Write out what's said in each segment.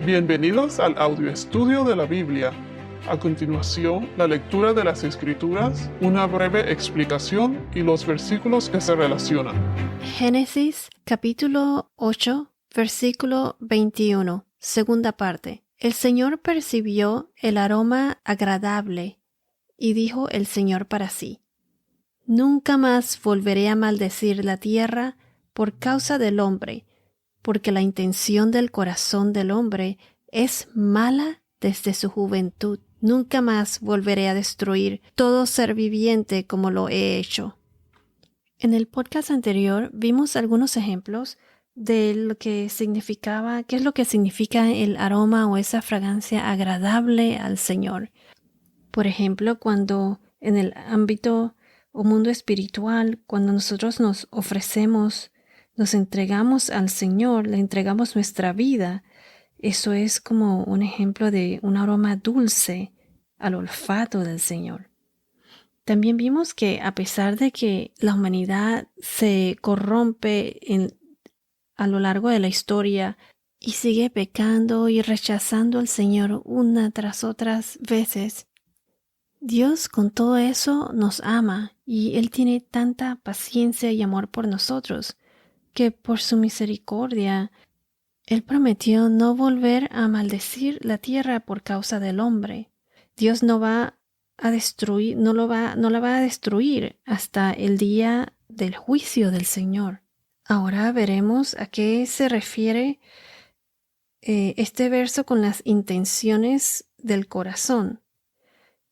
Bienvenidos al audio estudio de la Biblia. A continuación, la lectura de las Escrituras, una breve explicación y los versículos que se relacionan. Génesis capítulo 8, versículo 21, segunda parte. El Señor percibió el aroma agradable y dijo el Señor para sí: Nunca más volveré a maldecir la tierra por causa del hombre, porque la intención del corazón del hombre es mala desde su juventud. Nunca más volveré a destruir todo ser viviente como lo he hecho. En el podcast anterior vimos algunos ejemplos de lo que significaba, qué es lo que significa el aroma o esa fragancia agradable al Señor. Por ejemplo, cuando en el ámbito o mundo espiritual, cuando nosotros nos ofrecemos, nos entregamos al Señor, le entregamos nuestra vida, eso es como un ejemplo de un aroma dulce al olfato del Señor. También vimos que a pesar de que la humanidad se corrompe a lo largo de la historia y sigue pecando y rechazando al Señor una tras otras veces, Dios con todo eso nos ama y Él tiene tanta paciencia y amor por nosotros que por su misericordia Él prometió no volver a maldecir la tierra por causa del hombre. Dios no va a destruir, no la va a destruir hasta el día del juicio del Señor. Ahora veremos a qué se refiere este verso con las intenciones del corazón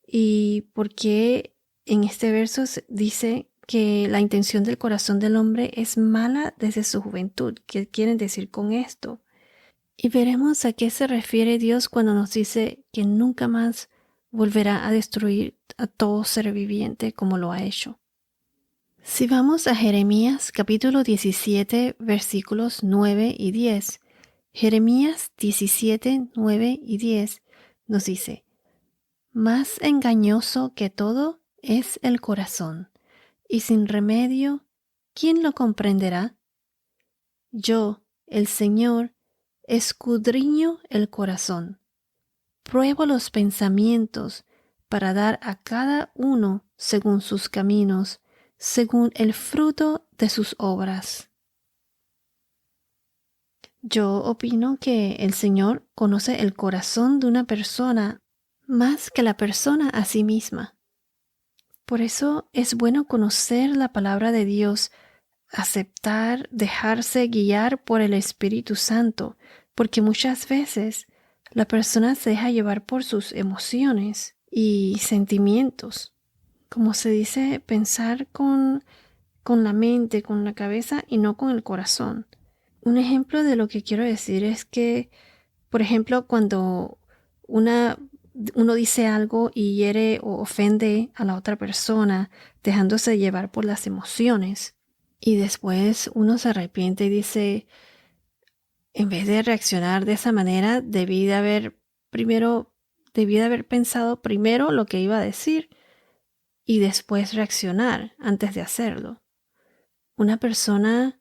y por qué en este verso dice que la intención del corazón del hombre es mala desde su juventud. ¿Qué quieren decir con esto? Y veremos a qué se refiere Dios cuando nos dice que nunca más volverá a destruir a todo ser viviente como lo ha hecho. Si vamos a Jeremías capítulo 17 versículos 9 y 10, Jeremías 17, 9 y 10 nos dice: Más engañoso que todo es el corazón, y sin remedio, ¿quién lo comprenderá? Yo, el Señor, escudriño el corazón, pruebo los pensamientos para dar a cada uno según sus caminos, según el fruto de sus obras. Yo opino que el Señor conoce el corazón de una persona más que la persona a sí misma. Por eso es bueno conocer la palabra de Dios, aceptar, dejarse guiar por el Espíritu Santo, porque muchas veces la persona se deja llevar por sus emociones y sentimientos. Como se dice, pensar con la mente, con la cabeza y no con el corazón. Un ejemplo de lo que quiero decir es que, por ejemplo, cuando uno dice algo y hiere o ofende a la otra persona, dejándose llevar por las emociones, y después uno se arrepiente y dice, en vez de reaccionar de esa manera, debí de haber pensado primero lo que iba a decir y después reaccionar antes de hacerlo. Una persona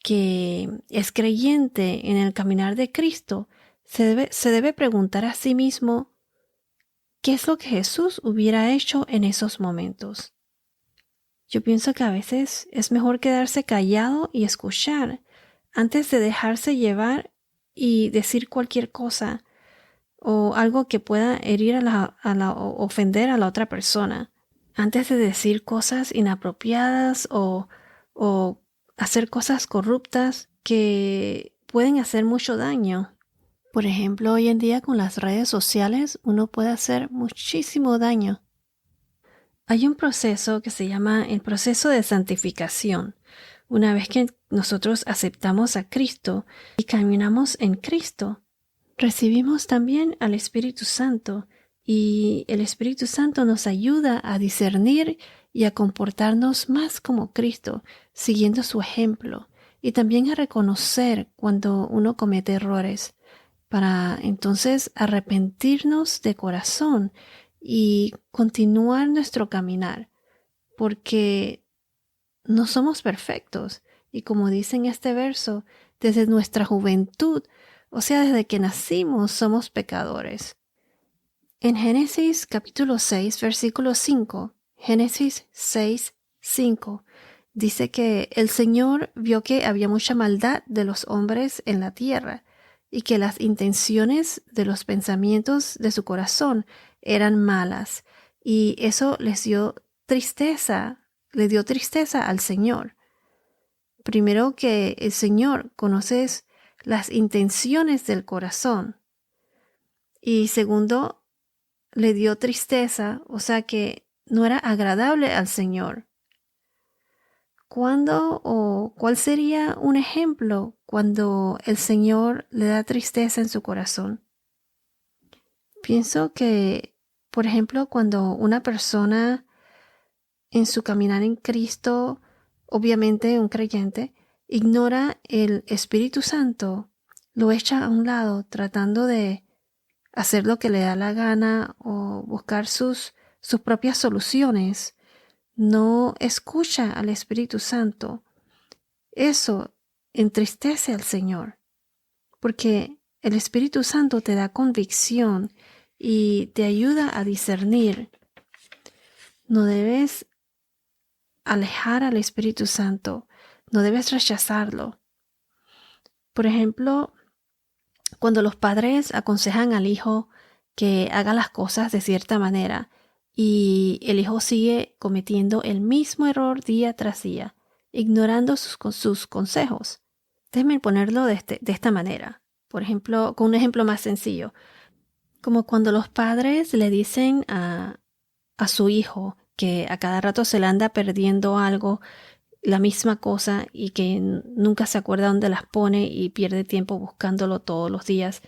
que es creyente en el caminar de Cristo se debe preguntar a sí mismo qué es lo que Jesús hubiera hecho en esos momentos. Yo pienso que a veces es mejor quedarse callado y escuchar antes de dejarse llevar y decir cualquier cosa o algo que pueda herir o ofender a la otra persona. Antes de decir cosas inapropiadas o hacer cosas corruptas que pueden hacer mucho daño. Por ejemplo, hoy en día con las redes sociales uno puede hacer muchísimo daño. Hay un proceso que se llama el proceso de santificación. Una vez que nosotros aceptamos a Cristo y caminamos en Cristo, recibimos también al Espíritu Santo y el Espíritu Santo nos ayuda a discernir y a comportarnos más como Cristo, siguiendo su ejemplo, y también a reconocer cuando uno comete errores, para entonces arrepentirnos de corazón y continuar nuestro caminar, porque no somos perfectos y como dice en este verso, desde nuestra juventud O sea, desde que nacimos somos pecadores. En Génesis capítulo 6, versículo 5, Génesis 6, 5, dice que el Señor vio que había mucha maldad de los hombres en la tierra y que las intenciones de los pensamientos de su corazón eran malas, y eso le dio tristeza al Señor. Primero, que el Señor conoce las intenciones del corazón, y segundo, le dio tristeza, o sea que no era agradable al Señor. ¿Cuándo o cuál sería un ejemplo cuando el Señor le da tristeza en su corazón? Pienso que, por ejemplo, cuando una persona en su caminar en Cristo, obviamente un creyente, ignora el Espíritu Santo, lo echa a un lado tratando de hacer lo que le da la gana o buscar sus propias soluciones, no escucha al Espíritu Santo, eso entristece al Señor, porque el Espíritu Santo te da convicción y te ayuda a discernir. No debes alejar al Espíritu Santo, no debes rechazarlo. Por ejemplo, cuando los padres aconsejan al hijo que haga las cosas de cierta manera y el hijo sigue cometiendo el mismo error día tras día, ignorando sus consejos. Déjenme ponerlo de esta manera. Por ejemplo, con un ejemplo más sencillo, como cuando los padres le dicen a su hijo que a cada rato se le anda perdiendo algo, la misma cosa, y que nunca se acuerda dónde las pone y pierde tiempo buscándolo todos los días.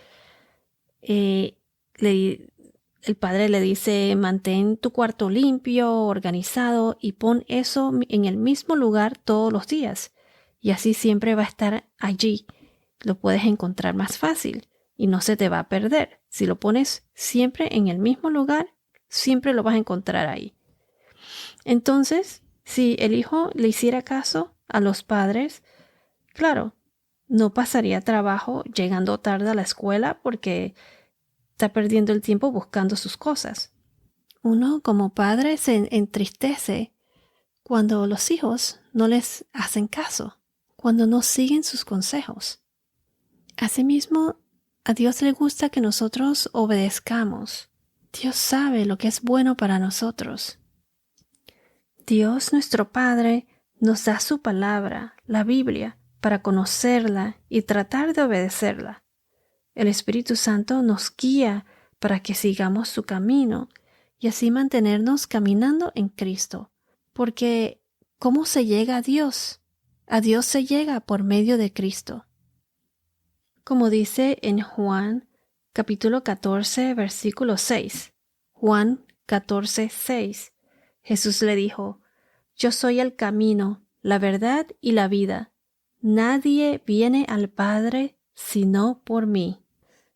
El padre le dice: mantén tu cuarto limpio, organizado, y pon eso en el mismo lugar todos los días. Y así siempre va a estar allí. Lo puedes encontrar más fácil y no se te va a perder. Si lo pones siempre en el mismo lugar, siempre lo vas a encontrar ahí. Entonces, si el hijo le hiciera caso a los padres, claro, no pasaría trabajo llegando tarde a la escuela porque está perdiendo el tiempo buscando sus cosas. Uno como padre se entristece cuando los hijos no les hacen caso, cuando no siguen sus consejos. Asimismo, a Dios le gusta que nosotros obedezcamos. Dios sabe lo que es bueno para nosotros. Dios, nuestro Padre, nos da su palabra, la Biblia, para conocerla y tratar de obedecerla. El Espíritu Santo nos guía para que sigamos su camino y así mantenernos caminando en Cristo. Porque, ¿cómo se llega a Dios? A Dios se llega por medio de Cristo. Como dice en Juan capítulo 14, versículo 6. Juan 14, 6. Jesús le dijo: yo soy el camino, la verdad y la vida. Nadie viene al Padre sino por mí.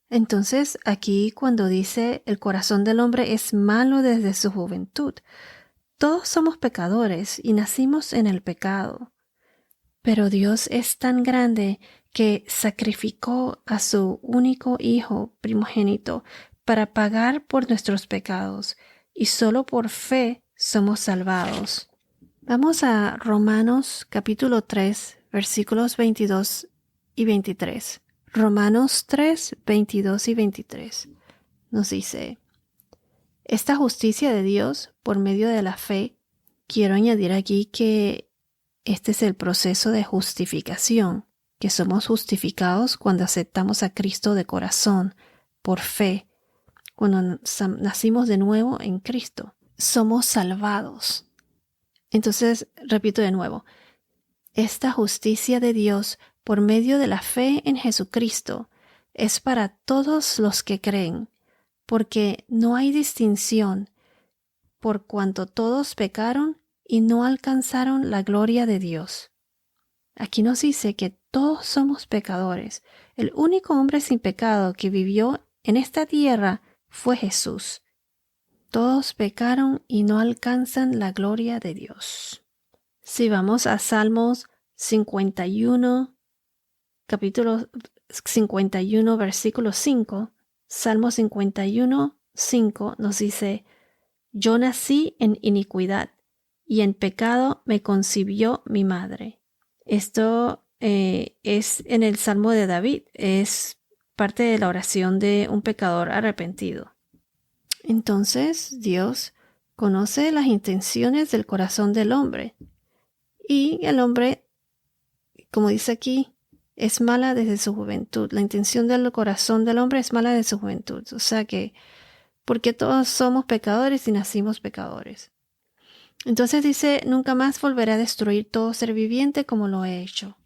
Entonces, aquí cuando dice el corazón del hombre es malo desde su juventud, todos somos pecadores y nacimos en el pecado. Pero Dios es tan grande que sacrificó a su único Hijo primogénito para pagar por nuestros pecados, y solo por fe somos salvados. Vamos a Romanos capítulo 3, versículos 22 y 23. Romanos 3, 22 y 23. Nos dice: esta justicia de Dios por medio de la fe, quiero añadir aquí que este es el proceso de justificación, que somos justificados cuando aceptamos a Cristo de corazón, por fe, cuando nacimos de nuevo en Cristo. Somos salvados. Entonces, repito de nuevo, esta justicia de Dios por medio de la fe en Jesucristo es para todos los que creen, porque no hay distinción, por cuanto todos pecaron y no alcanzaron la gloria de Dios. Aquí nos dice que todos somos pecadores. El único hombre sin pecado que vivió en esta tierra fue Jesús. Todos pecaron y no alcanzan la gloria de Dios. Si vamos a Salmos 51, capítulo 51, versículo 5, Salmo 51, 5 nos dice: yo nací en iniquidad, y en pecado me concibió mi madre. Esto es en el Salmo de David, es parte de la oración de un pecador arrepentido. Entonces Dios conoce las intenciones del corazón del hombre, y el hombre, como dice aquí, es mala desde su juventud. La intención del corazón del hombre es mala desde su juventud. O sea que, porque todos somos pecadores y nacimos pecadores. Entonces dice: nunca más volveré a destruir todo ser viviente como lo he hecho.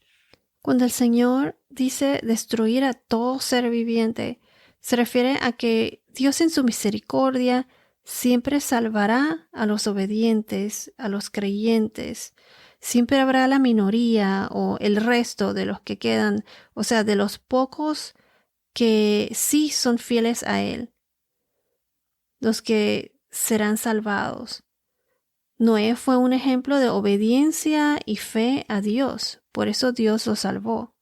Cuando el Señor dice destruir a todo ser viviente, se refiere a que Dios en su misericordia siempre salvará a los obedientes, a los creyentes. Siempre habrá la minoría o el resto de los que quedan, o sea, de los pocos que sí son fieles a Él, los que serán salvados. Noé fue un ejemplo de obediencia y fe a Dios, por eso Dios lo salvó.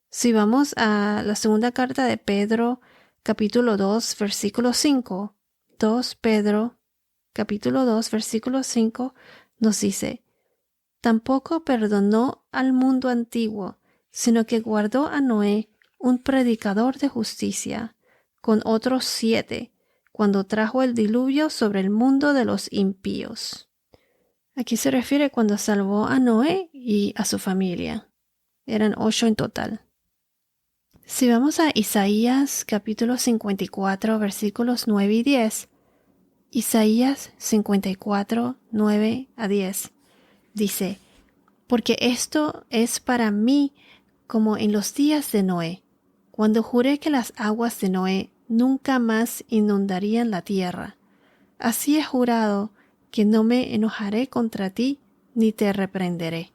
Si vamos a la segunda carta de Pedro, capítulo 2, versículo 5, 2 Pedro, capítulo 2, versículo 5, nos dice: tampoco perdonó al mundo antiguo, sino que guardó a Noé, un predicador de justicia, con otros 7, cuando trajo el diluvio sobre el mundo de los impíos. Aquí se refiere cuando salvó a Noé y a su familia. Eran 8 en total. Si vamos a Isaías capítulo 54, versículos 9 y 10, Isaías 54, 9 a 10, dice: porque esto es para mí como en los días de Noé, cuando juré que las aguas de Noé nunca más inundarían la tierra. Así he jurado que no me enojaré contra ti ni te reprenderé.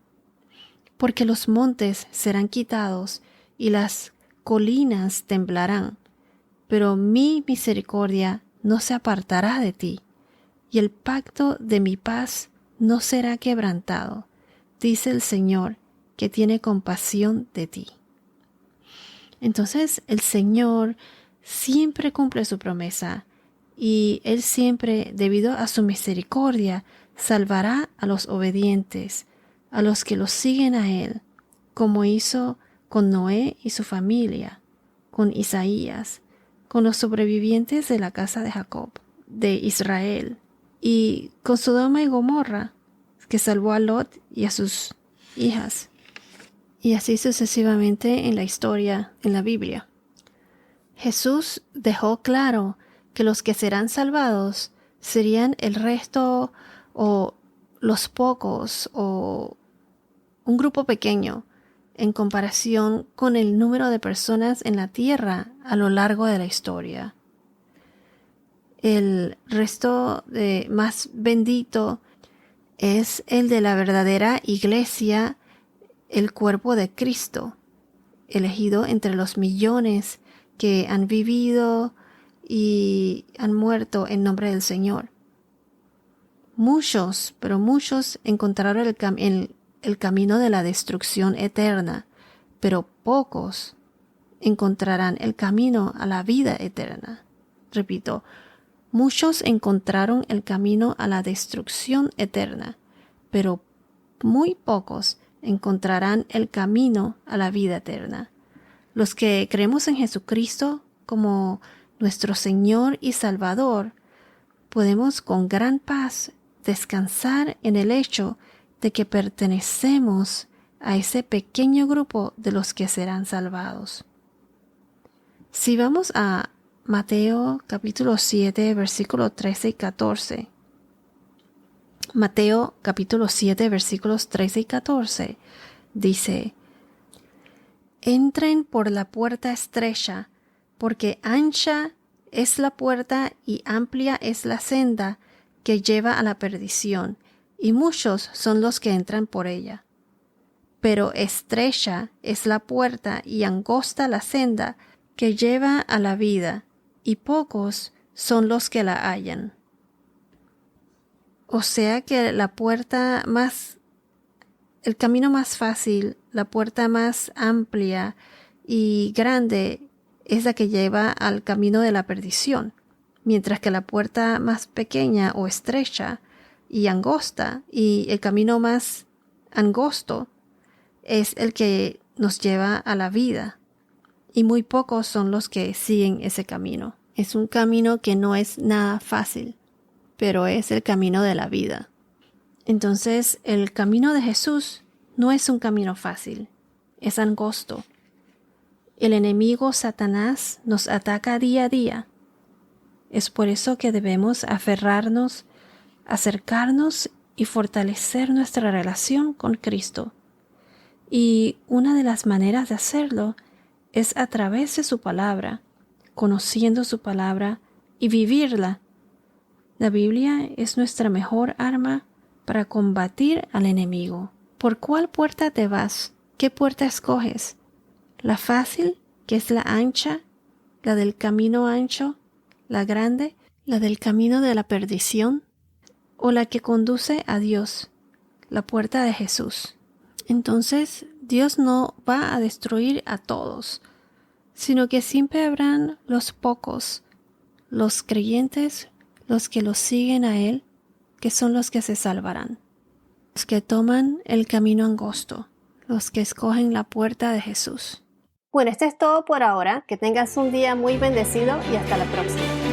Porque los montes serán quitados y las colinas temblarán, pero mi misericordia no se apartará de ti, y el pacto de mi paz no será quebrantado, dice el Señor, que tiene compasión de ti. Entonces el Señor siempre cumple su promesa, y Él siempre, debido a su misericordia, salvará a los obedientes, a los que lo siguen a Él, como hizo con Noé y su familia, con Isaías, con los sobrevivientes de la casa de Jacob, de Israel, y con Sodoma y Gomorra, que salvó a Lot y a sus hijas, y así sucesivamente en la historia, en la Biblia. Jesús dejó claro que los que serán salvados serían el resto, o los pocos, o un grupo pequeño en comparación con el número de personas en la tierra a lo largo de la historia. El resto más bendito es el de la verdadera iglesia, el cuerpo de Cristo, elegido entre los millones que han vivido y han muerto en nombre del Señor. Muchos, pero muchos encontraron el camino de la destrucción eterna, pero pocos encontrarán el camino a la vida eterna. Repito, muchos encontraron el camino a la destrucción eterna, pero muy pocos encontrarán el camino a la vida eterna. Los que creemos en Jesucristo como nuestro Señor y Salvador, podemos con gran paz descansar en el hecho de que pertenecemos a ese pequeño grupo de los que serán salvados. Si vamos a Mateo capítulo 7, versículos 13 y 14. Mateo capítulo 7, versículos 13 y 14 dice: entren por la puerta estrecha, porque ancha es la puerta y amplia es la senda que lleva a la perdición, y muchos son los que entran por ella. Pero estrecha es la puerta y angosta la senda que lleva a la vida, y pocos son los que la hallan. O sea que el camino más fácil, la puerta más amplia y grande es la que lleva al camino de la perdición, mientras que la puerta más pequeña o estrecha y angosta y el camino más angosto es el que nos lleva a la vida. Y muy pocos son los que siguen ese camino. Es un camino que no es nada fácil, pero es el camino de la vida. Entonces, el camino de Jesús no es un camino fácil, es angosto. El enemigo Satanás nos ataca día a día. Es por eso que debemos aferrarnos, acercarnos y fortalecer nuestra relación con Cristo. Y una de las maneras de hacerlo es a través de su palabra, conociendo su palabra y vivirla. La Biblia es nuestra mejor arma para combatir al enemigo. ¿Por cuál puerta te vas? ¿Qué puerta escoges? ¿La fácil, que es la ancha, la del camino ancho, la grande, la del camino de la perdición, o la que conduce a Dios, la puerta de Jesús? Entonces, Dios no va a destruir a todos, sino que siempre habrán los pocos, los creyentes, los que los siguen a Él, que son los que se salvarán, los que toman el camino angosto, los que escogen la puerta de Jesús. Bueno, esto es todo por ahora. Que tengas un día muy bendecido y hasta la próxima.